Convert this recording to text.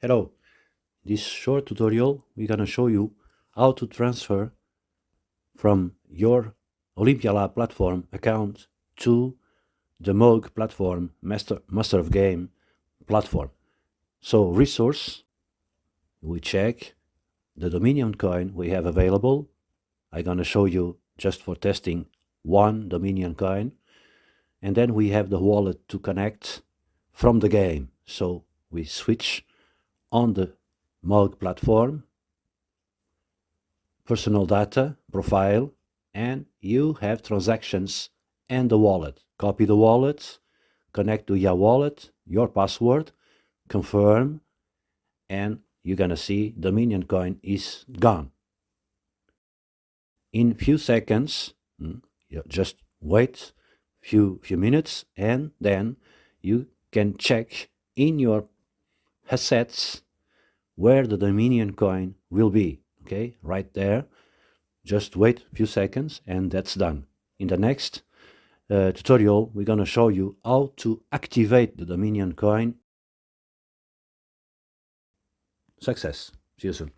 Hello, in this short tutorial we're gonna show you how to transfer from your Olympia-Lab platform account to the MOG platform, Master of Game platform. So resource, we check the Dominion coin we have available. I'm gonna show you just for testing one Dominion coin, and then we have the wallet to connect from the game. So we switch on the MOG platform, personal data, profile, and you have transactions and the wallet. Copy the wallet, connect to your wallet, your password, confirm, and you're gonna see Dominion coin is gone. In few seconds, you just wait few minutes, and then you can check in your assets where the Dominion coin will be. Okay, right there. Just wait a few seconds and that's done. In the next tutorial, we're gonna show you how to activate the Dominion coin. Success. See you soon.